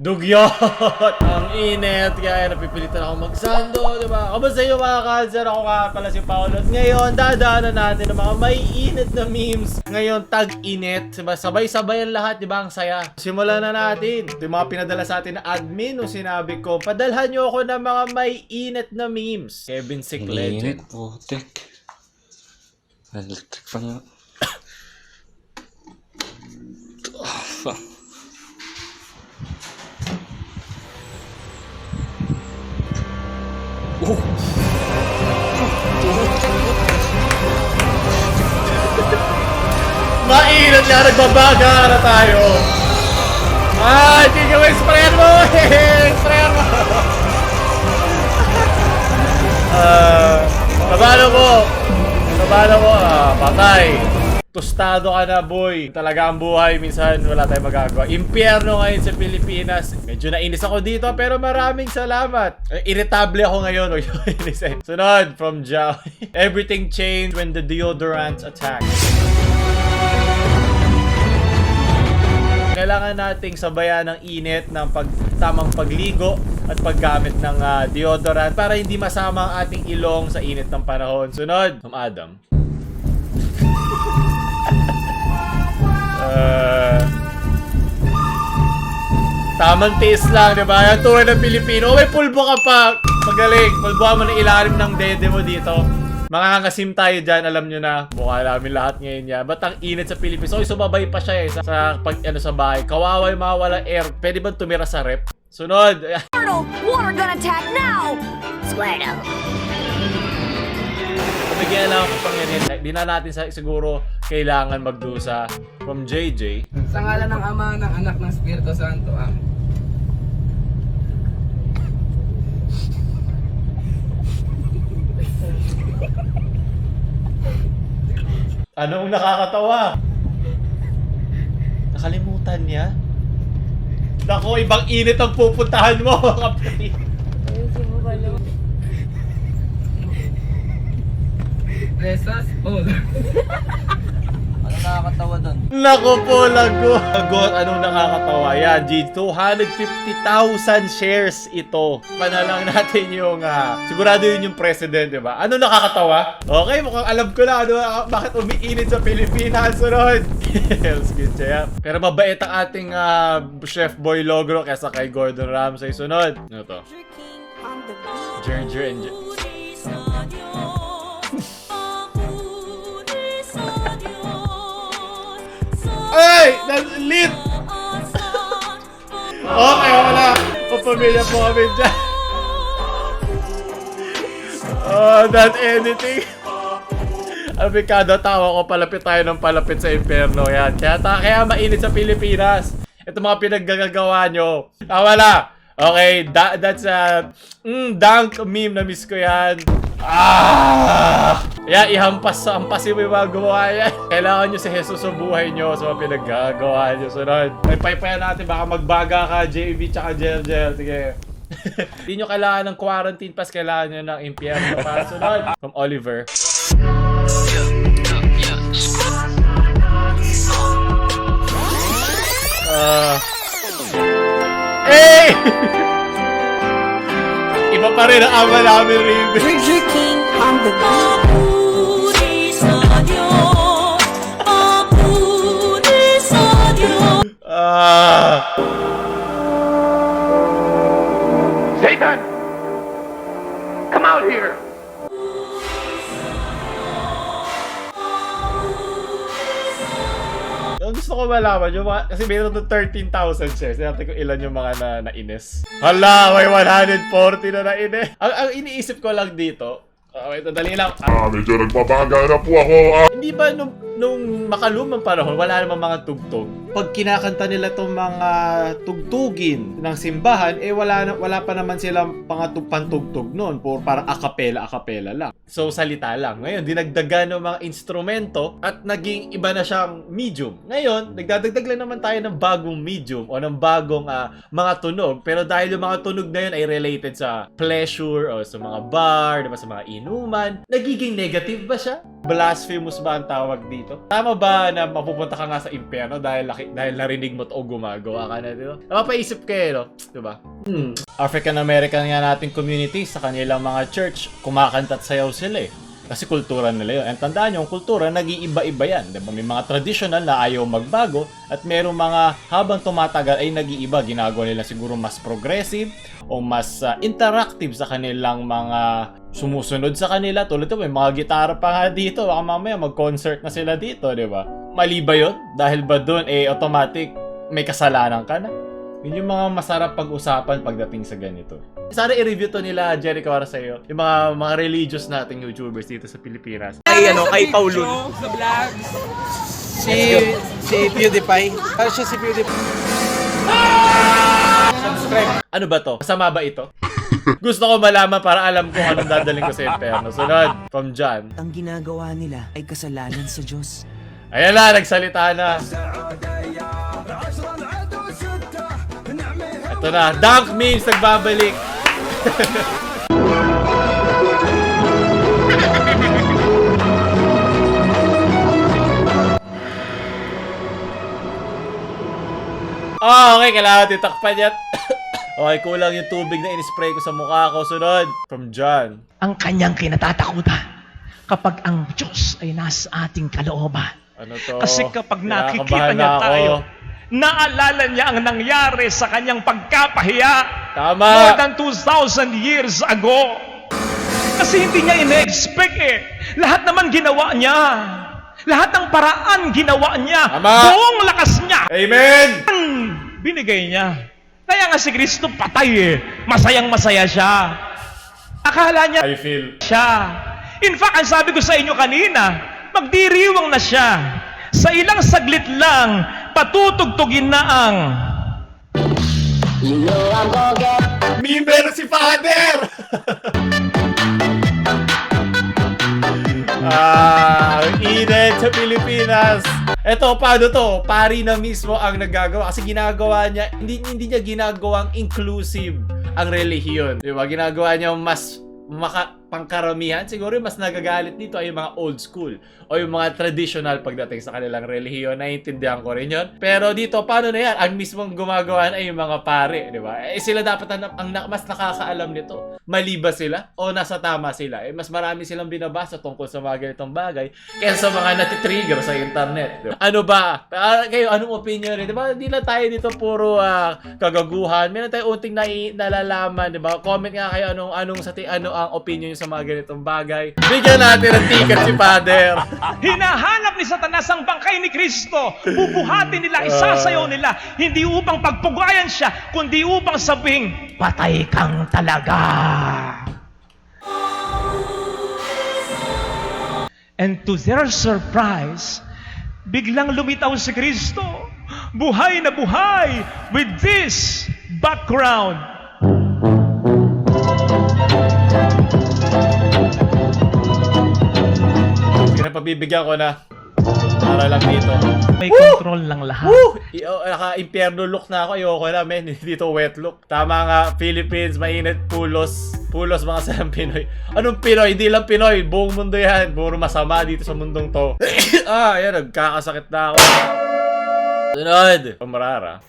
Dugyot! Ang init, kaya napipilitan ako magsando, diba? Kamusta yung mga cancer? Ako nga pala si Paolo. At ngayon, dadaanan natin ng mga may init na memes. Ngayon, tag-init. Diba? Sabay-sabay ang lahat, diba? Ang saya. Simulan na natin. Ito yung mga pinadala sa atin na admin nung sinabi ko, padalhan nyo ako ng mga may init na memes. Kevin Sick Legend. Init, putik. Electric pa nga. Mainit nga, nagbabaga na tayo. Hindi ka mo, sprayan mo! Sprayan mo! Kabalo mo! Kabalo mo, patay. Tostado ka na, boy. Talaga ang buhay, minsan wala tayong magagawa. Impyerno ngayon sa Pilipinas. Medyo nainis ako dito, pero maraming salamat. Irritable ako ngayon. Sunod, from Jao. Everything changed when the deodorants attacked. Kailangan nating sabayan ng init ng tamang pagligo at paggamit ng deodorant para hindi masama ang ating ilong sa init ng panahon. Sunod, from Adam. Tamang taste lang, di ba? Yung tuwa ng Pilipino. May pulbo ka pa. Magaling. Pulbuhan mo na ilalim ng dede mo dito. Mangangasim tayo dyan, alam nyo na. Mukha namin lahat ngayon yan. Ba't ang init sa Pilipinas? Okay, sumabay pa siya sa bahay. Kawawa yung mga walang air. Pwede ba tumira sa rep? Sunod. Squirtle, water gun attack now! Squirtle. Bigyan lang ako pangyarihan. Di na natin siguro kailangan magdusa. From JJ. Sa ngalan ng Ama, ng Anak, ng Espiritu Santo. Amen. Anong nakakatawa? Nakalimutan niya? Nako, ibang init ang pupuntahan mo, kapatid. Resas, all. Ano nakakatawa doon? Nako po, lagot. Anong nakakatawa? Yan, G, 250,000 shares ito. Panalang natin yung, sigurado yun yung president, diba? Ano nakakatawa? Okay, mukhang alam ko na bakit umiinit sa Pilipinas. Sunod. Let's get check. Pero mabait ang ating Chef Boy Logro kesa kay Gordon Ramsay. Sunod. Ano to? Ginger and Ay! Lit! Okay, wala. Papamilya po kami dyan. Oh, not anything. Abikado, tawa ko. Palapit tayo ng palapit sa impyerno. Yan. Kaya mainit sa Pilipinas. Ito mga pinaggagawa nyo. Wala. Okay, that's a dank meme na miss ko yan. Yeah, hampasin mo yung mga gumawa yan. Kailangan nyo si Jesus sa buhay nyo sa mga pinaggagawa nyo. Sunod. May paypayan natin, baka magbaga ka, JV tsaka Gel. Sige. Hindi nyo kailangan ng quarantine pass, kailangan nyo ng impyerno pass. Sunod. From Oliver. Hey! Iba pa rin ang ama namin, Ribe. Bridger King on the beat. Satan! Come out here! Gusto ko malaman yung mga, kasi mayroon ng 13,000 shares. Natin kung ilan yung mga nainis. Hala, may 140 na nainis. Ang iniisip ko lang dito, wait, dali lang. Medyo nagbabaga na po ako. Hindi ba nung makalumang panahon, wala namang mga tugtog? Pag kinakanta nila itong mga tugtugin ng simbahan, wala pa naman silang pantugtog noon. Parang acapella lang. So, salita lang. Ngayon, dinagdagan ng mga instrumento at naging iba na siyang medium. Ngayon, nagdadagdag lang naman tayo ng bagong medium o ng bagong mga tunog. Pero dahil yung mga tunog na yun ay related sa pleasure o sa mga bar, diba, sa mga inuman, nagiging negative ba siya? Blasphemous ba ang tawag dito? Tama ba na mapupunta ka nga sa impyerno dahil narinig mo to o gumagawa ka na dito? Napapaisip kayo, no? Diba? African-American nga nating community sa kanilang mga church, kumakanta at sayaw sila eh. Kasi kultura nila yun. And tandaan nyo, ang kultura, nag-iiba-iba yan. Diba? May mga traditional na ayaw magbago at merong mga habang tumatagal ay nag-iiba. Ginagawa nila siguro mas progressive o mas interactive sa kanilang mga sumusunod sa kanila. Tulad ito, may mga gitara pa nga dito. Baka mamaya mag-concert na sila dito, di ba? Mali ba yun? Dahil ba dun, automatic may kasalanan ka na? Yun yung mga masarap pag-usapan pagdating sa ganito. Sana i-review to nila, Jericho, para sa'yo. Yung mga religious nating YouTubers dito sa Pilipinas. Kay Paulun. Sa vlogs. Si PewDiePie. Ano siya si PewDiePie? Ano ba to? Masama ba ito? Gusto ko malaman para alam kung anong dadaling ko sa impyerno. Sunod, from John. Ang ginagawa nila ay kasalanan sa Diyos. Ayan na, nagsalita na. Ito na, Dunk Memes nagbabalik. Okay, kailangan titakpan yan. Okay, kulang yung tubig na in-spray ko sa mukha ko. Sunod, from John. Ang kanyang kinatatakutan kapag ang Diyos ay nasa ating kalooban. Ano to? Kasi kapag nakikita Kinakabahan niya na ako. tayo, naalala niya ang nangyari sa kanyang pagkapahiya Tama! more than 2,000 years ago. Kasi hindi niya ina-expect eh. Lahat naman ginawa niya. Lahat ng paraan ginawa niya. Tama! Buong lakas niya. Amen! Binigay niya. Kaya nga si Kristo patay eh. Masayang-masaya siya. Akala niya I feel. siya. In fact, ang sabi ko sa inyo kanina, magdiriwang na siya. Sa ilang saglit lang, patutugtugin na ang Mimber si Father! Init sa Pilipinas. Eto, paano to? Pari na mismo ang nagagawa. Kasi ginagawa niya, hindi niya ginagawang inclusive ang relihiyon. Di ba? Ginagawa niya mas pangkaramihan. Siguro yung mas nagagalit dito ay yung mga old school o yung mga traditional pagdating sa kanilang relihiyon. Naiintindihan ko rin yun. Pero dito, paano na yan? Ang mismong gumagawa ay yung mga pare, di ba? Sila dapat ang mas nakakaalam nito. Mali ba sila? O nasa tama sila? Mas marami silang binabasa tungkol sa mga ganitong bagay kaysa sa mga natitrigger sa internet. Diba? Ano ba? Kayo, anong opinion rin? Di ba? Hindi lang tayo dito puro kagaguhan. Meron tayo unting nalalaman, di ba? Comment nga kayo ano ang opinion nyo sa mga ganitong bagay. Bigyan natin ng ticket si Father. hinahanap ni Satanas ang bangkay ni Kristo. Bubuhatin nila, isasayaw nila, hindi upang pagpugayan siya, kundi upang sabing, patay kang talaga. And to their surprise, biglang lumitaw si Kristo. Buhay na buhay with this background. Pabibigyan ko na para lang dito. May control ng lahat. Naka-impyerno look na ako. Ayoko na, men. Dito wet look. Tama nga, Philippines, mainit, pulos. Pulos mga sayang Pinoy. Anong Pinoy? Hindi lang Pinoy. Buong mundo yan. Puro masama dito sa mundong to. Ayan, nagkakasakit na ako. Sunod. Pamarara.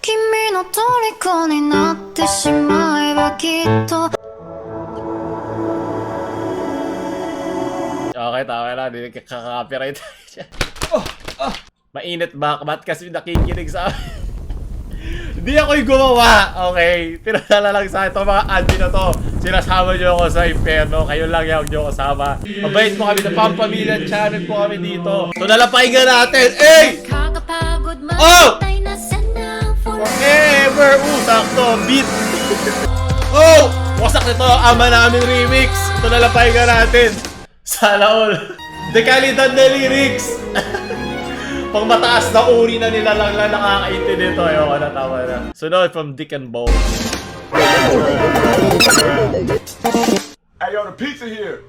君の虜になってしまえばきっと Okay, tama na. Hindi kaka-copyright siya. Mainit ba? Ba't kasi nakikinig sa akin? Hindi ako yung gumawa. Okay. Tinatala lang sa ito mga admin na to. Sinasama nyo ako sa impyerno. Kayo lang yung nyo kasama. Mabait po kami na Pampamilya channel po kami dito. So nalapahinga natin. Eh! Oh! Forever! Sakto! Beat! Oh! Wasak nito! Ama namin remix! Ito nalapahinga natin! Sana all! Dekalidad na lyrics! Pang mataas na uri na nila lang nakakaintindi dito. Ayoko na, tama na. Sunod from Dick and Bo. Hey, yo, the pizza here.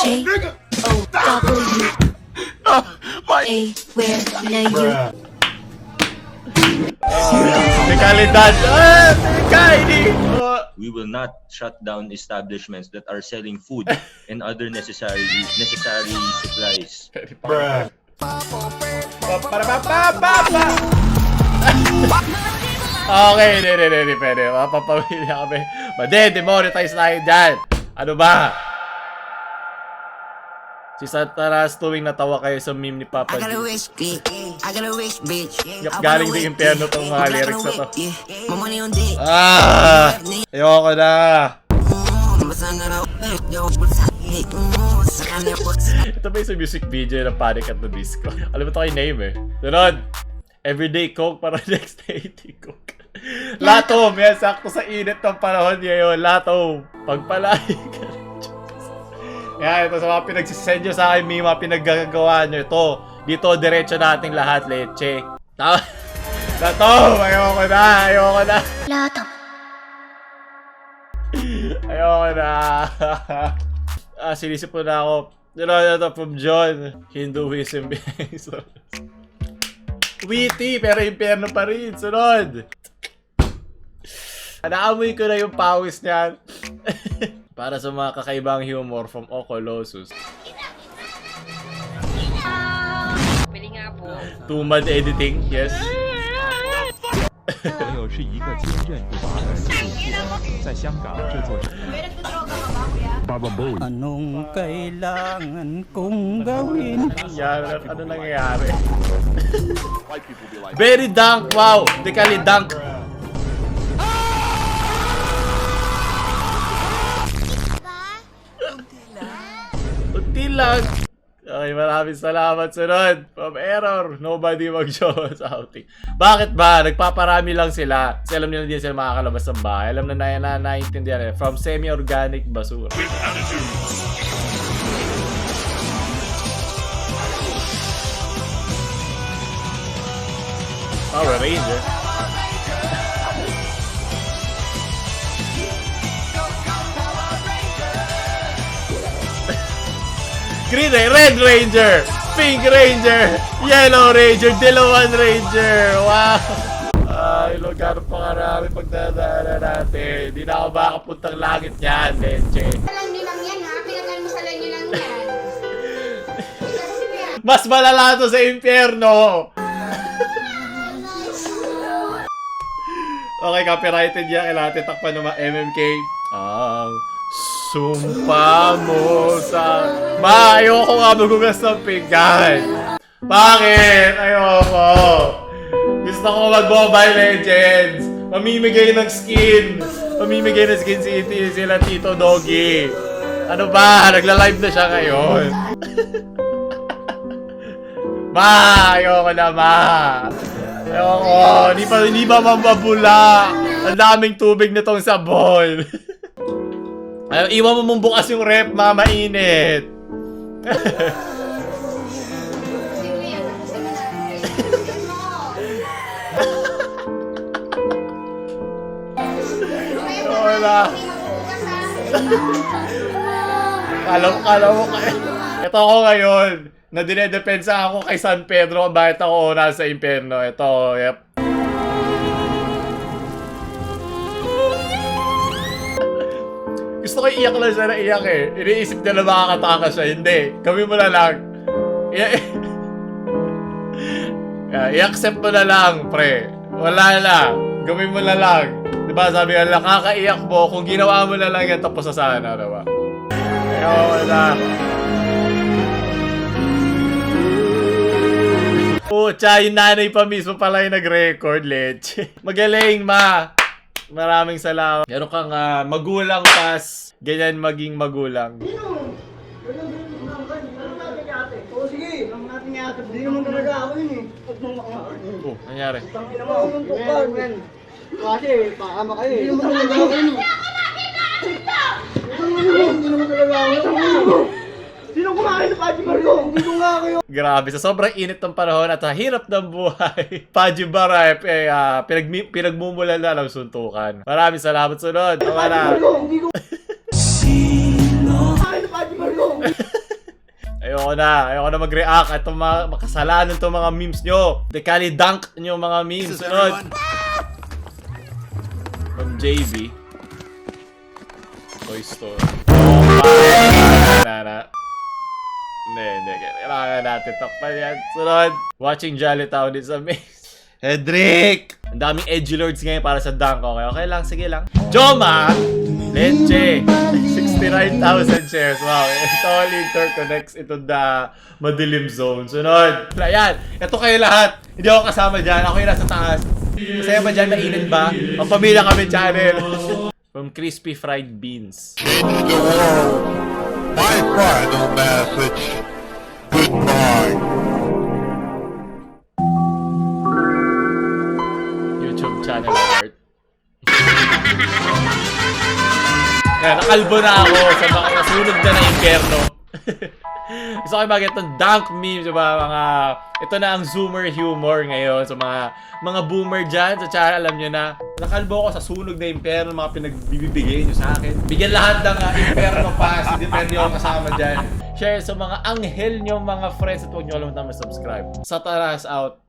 J-O-W-A, where are you? Dekalidad. Kaini! We will not shut down establishments that are selling food and other necessary supplies. Okay, hindi pwede. Mapapamili kami. Demonetize tayo dyan. Ano ba? Si Satanas tuwing natawa kayo sa meme ni Papa G. Galing din impyerno tong mga lyrics na to. Ayoko na. Ito ba yung music video ng Panic at the Disco? Alam mo ito kayo name eh. Sunod. Everyday Coke para next day Coke. Latom. Yan, sakto sa init ng panahon ngayon. Latom. Pagpalain ka. Yan, ito sa mga pinagsisend nyo sa akin, may mga pinaggagawa nyo. Ito, dito, diretso nating lahat, leche. Latom! Ayoko na! Latom. Ayoko na! Sinisip po na ako. Ito from John. Hinduism. Witty, pero impyerno pa rin. Sunod! Naamoy ko na yung pawis niyan. Para sa mga kakaibang humor from Ocolossus. Bili nga po. Tumad editing, yes. Anong kailangan kong gawin? Yan, ano nangyayari? Very dunk, wow! Dekali dunk. Unti lang. Okay, maraming salamat. Sunod. From Error, nobody mag-show us outing. Bakit ba? Nagpaparami lang sila. Kasi alam nila din sila makakalabas ng bahay. Alam na naiintindihan. From semi-organic basura. Power Ranger. Green Red Ranger, Pink Ranger, Yellow Ranger, Dilawan Ranger. Wow! Ay, lugar pa karami pagdadaanan natin. Hindi na ako makapuntang langit niyan, leche. Alam nyo lang yan ha, pinag-almusalan nyo lang yan. Mas malala to sa impyerno. Okay, copyrighted yan. Kailangan titakpan ng mga MMK. Ang sumpa mo sa... Ayoko nga magugas ng pinggan. Bakit? Ayoko. Gusto ko mag-Mobile Legends. Mamimigay ng skin. Mamimigay ng skin sila Tito Doggy. Ano ba? Nagla-live na siya ngayon. Ayoko na, Ayoko. Hindi ba mambabula? Ang daming tubig nitong sabon. Iwan mo mong bukas yung rep, mainit. Wala. Kala mo kayo. Ito ako ngayon. Na dinedepensa ako kay San Pedro kung bakit ako nasa impyerno. Ito, yep. Gusto ko iyak lang siya na iyak eh. Iniisip niya na makakataka siya. Hindi. Gawin mo na lang. I-accept mo na lang, pre. Wala na. Gawin mo na lang. Diba sabi nga, nakakaiyak mo. Kung ginawa mo na lang yan, tapos na sana, diba? Ayoko na. Pucha, yung nanay pa mismo pala yung nag-record, leche. Magaling, ma. Maraming salamat. Meron kang magulang pas, ganyan maging magulang. Oo, sige. Lang natin yata. Hindi naman talaga ako yun eh. Oh, nangyari. Hindi naman ako yung tukar. Kasi, pakama kayo eh. Hindi naman talaga ako yun eh. Hindi naman talaga ako yun. Sino kumain na Paji Mario? Hindi ko nga kayo. Grabe, sa sobrang init ng panahon at hirap ng buhay, Paji Barayp pinagmumulan na ng suntukan. Maraming salamat. Sunod. Tama na. Hindi ko... Sino? Kumain na Paji Mario. Ayoko Ayoko na mag-react at itong mga makasalanan itong mga memes nyo. Dekali dunk nyo mga memes. Sunod. From JB. Toy Story. Hindi. Kailangan natin takpan yan. Sunod. Watching Jollytown is amazing. Hedrick! Ang daming edgelords ngayon para sa dunk. Okay lang. Sige lang. Joma! Leche! 69,000 shares. Wow. Ito all interconnects ito the madilim zone. Sunod. Ayan. Ito kayo lahat. Hindi ako kasama dyan. Ako yung nasa taas. Masaya ba dyan? Mainit ba? Pampamilya kami channel. From Crispy Fried Beans. My final message. Goodbye. YouTube channel alert. Kaya nakalbo na ako sa mga nasunog na ng impyerno. Gusto ko yung itong dunk meme, diba? Ito na ang zoomer humor ngayon. So mga boomer dyan sa channel, alam nyo na, nakalbo ko sa sunog na impyerno, mga pinagbibigay nyo sa akin. Bigyan lahat ng impyerno pass, depende ako kasama dyan. Share sa mga anghel nyo, mga friends, at huwag nyo alam na mag-subscribe. Satanas out.